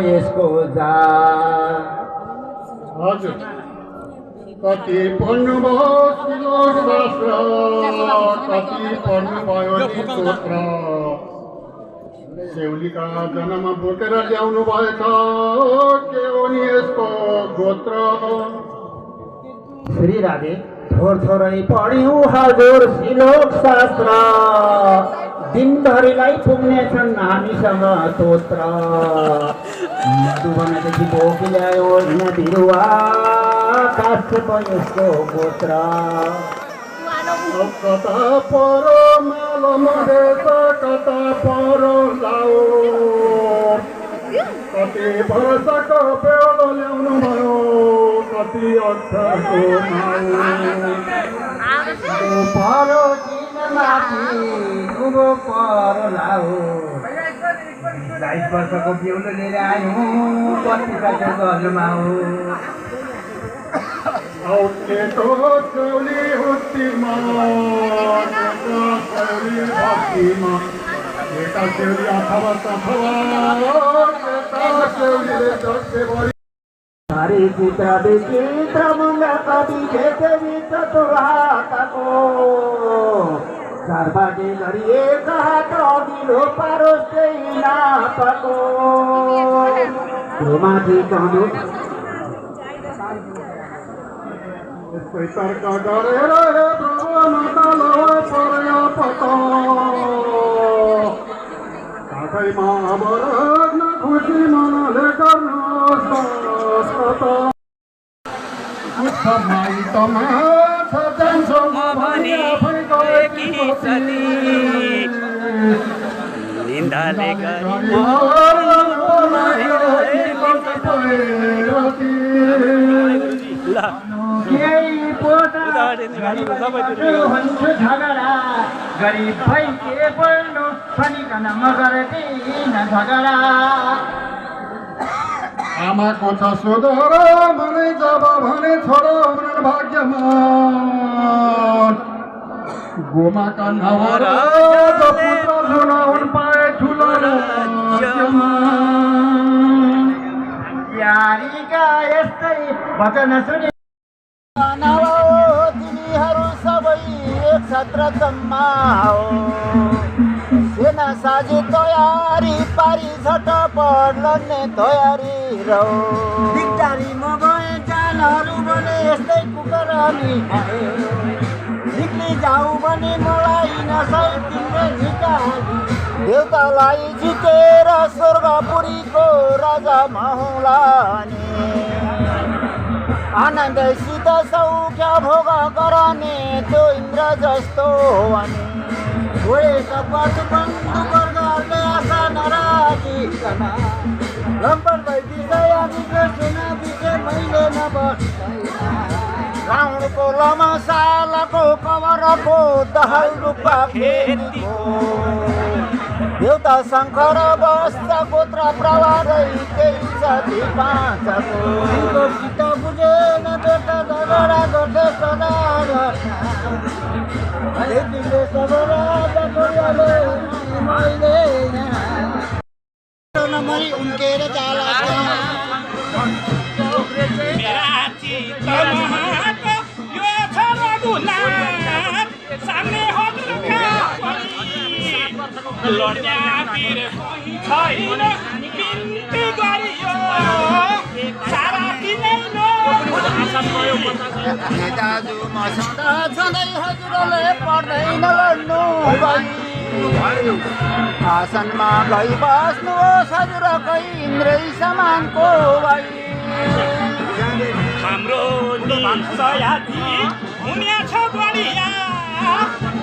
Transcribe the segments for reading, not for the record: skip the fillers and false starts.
यसको जा हजुर कति पढ्नुभयो श्लोक शास्त्र कति पढ्नुभयो नि स्तोत्र सेउलीका जन्म बोकेर ल्याउनु भएछ के हो नि यसको गोत्र श्री राधे थोर थोरै पढ्यौँ हजुर श्लोक शास्त्र दिनभरिलाई पुग्नेछन् हामीसँग स्तोत्र मधुवनदेखि बोकी ल्यायो हिँड बिरुवा काश्यप यसको गोत्र कता परो मालो मधेस कता परो लाओ कति वर्षको बेलो ल्याउनु भयो कति अक्षरको नाउ परो किन माथि उभो परो लाओ 22 वर्षको बेहुलो लिएर आयौँ पत्रिकाको घरमा हो औकेटो चौली हुत्तीमा चौली भक्तिमा एका चौली अथवा चौलीले जस्तै भरि हरे चित्र विचित्र मुङ्गा कवि भेटे विच हातको सर्वागे गरिएका हात अघिल्लो पारोस् त्यही नापको माथि चढु यसकै तर्क गरेर हे प्रभु मतलो पर्यो पतो काखैमा अब न खुसी मनले गर्नुहोस् माई तमा छ जान्छौ भनी आफै गएकी निन्दाले केही पोटा हुन्छु झगडा गरिब भई के बोल्नु भनिकन म गर्दिन झगडा आमाको छ सोधर मनै जब भने छोरो हुन् भाग्यमा गोमाका नवर पुत्र सुनाउन पाए ठुलो राज्यमा यारीका यस्तै वचन सुनि तिमीहरू सबै एक छत्र जम्मा हो सेना साझे तयारी पारी झटपट लड्ने तयारी रहो बिक्टारी म भए जानहरू भने यस्तै कुकरानी निक्ली जाऊ भने मलाई नसै तिम्रो निकाली देउतालाई जितेर स्वर्गपुरीको राजा महौला आनन्दसित सौख्य भोग गराउने त्यो इन्द्र जस्तो अनि घोडे सपथ बन्धु वर्गहरूले आशा नराखिकन लम्बर भइदिँदै आदिको सुना बिचे मैले राउडको लमसालको कमरको दहल रूपा फेरिको देउता शङ्कर बस्छ गोत्र प्रवारै केही साथी पाँचको सित बुझेन बेटा झगडा गर्थे सदा तिमीले सबरा मैले नमरी उम्केर जाला लड्यातिर छैन बिन्ती गरियो सारा किनै दाजु म सदा सधैँ हजुरले पर्दैन लड्नु आसनमा गई बस्नुहोस् हजुरकै इन्द्रै समानको हाम्रो निश्चयाति हुने छ बढिया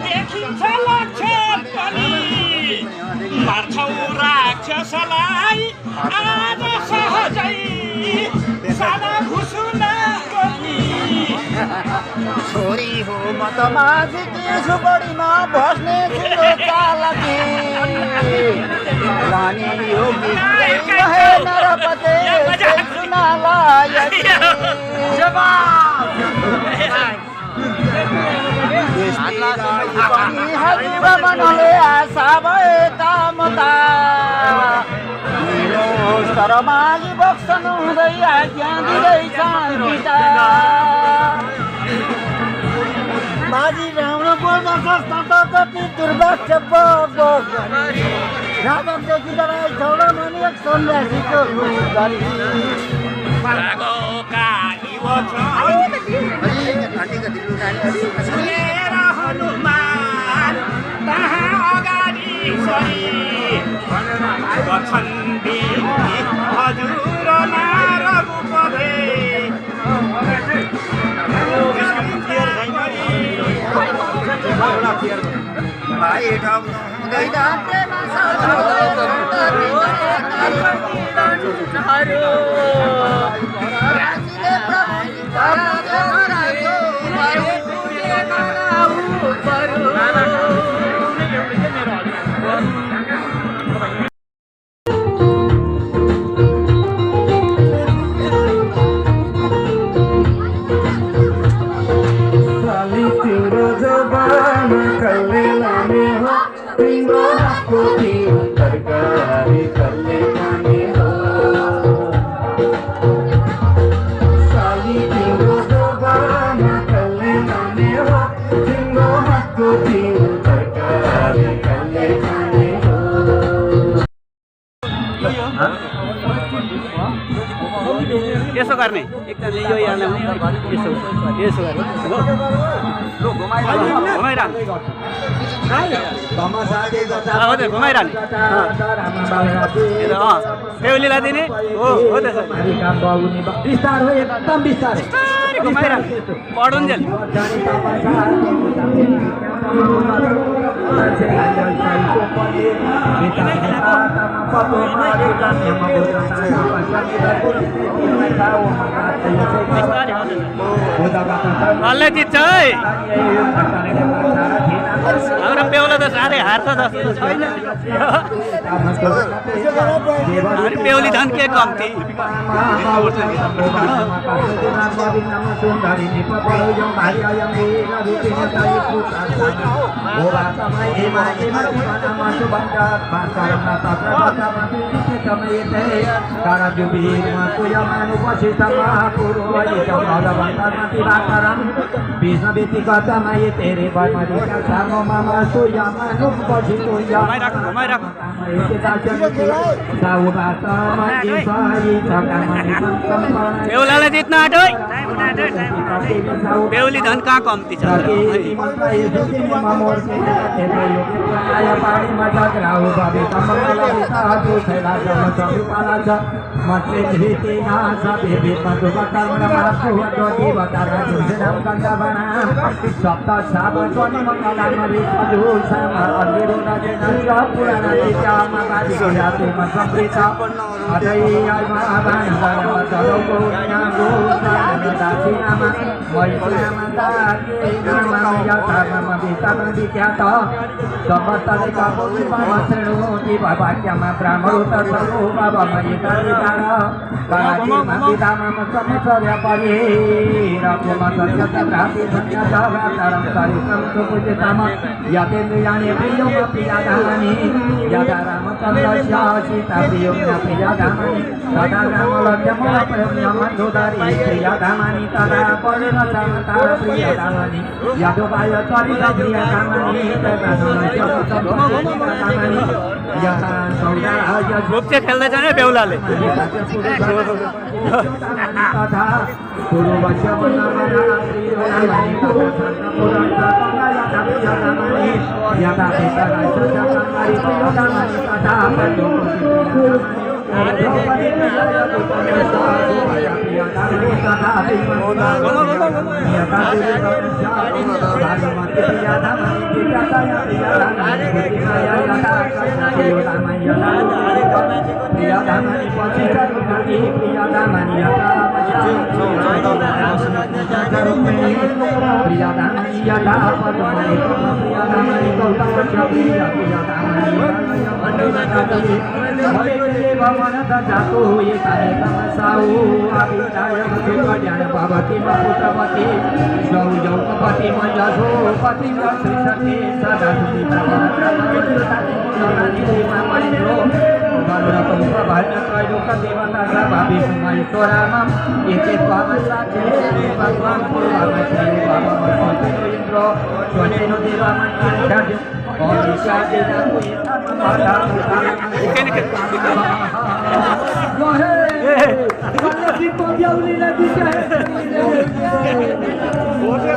देखिन्छ लक्षण पनि मार्छौ राक्षसलाई आज सहजै सादा घुसुन छोरी हो म त माझी छु बढीमा बस्ने छु चालकी रानी योगी रहे नरपते सुनालाई हजुर मनले आशा भए तामता तर माली बक्सनु हुँदै आज्ञा दिँदैछन् पिता बाजी राम्रो बोल्दछस् त कति दुर्भाग्य राजनदेखि डराइ छौडा मनि एक सन्यासीको गरी हनुमान तहाँ अगाडि सरी हजुर नारगुपदे भाइ ठाउँ यसो गर्ने एकजनाले यो यहाँ ल्याउने यसो यसो गर्ने घुमाइरहनु घुमाइरहने बेहुलीलाई दिने हो त्यसो बिस्तार हो एकदम बिस्तारै घुमाइरहनु पढुन्जेल कसले जित्छ है हाम्रो बेहुला त साह्रै हार्छ जस्तो छैन बेहुली झन् के कम्ती बेहुलालाई जित्न आँट्यो बेहुली झन् कहाँ कम्ती छ ग्रुप चाहिँ खेल्दैछ नि बेहुलाले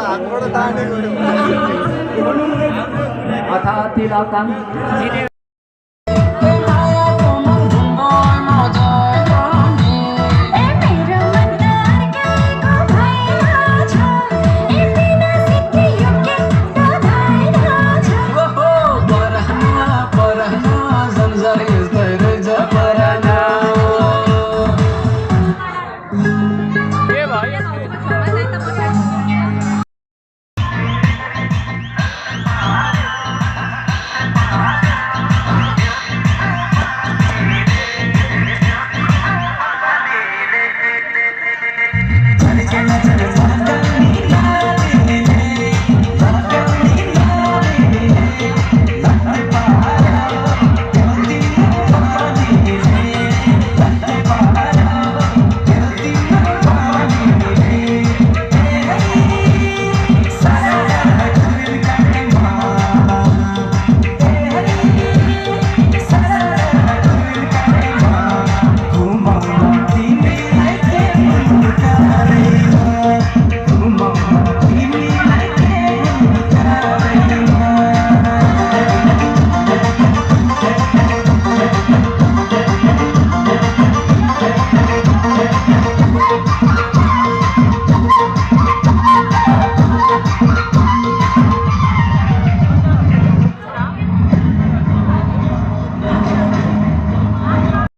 हातबाट तानेको अथा तिलकं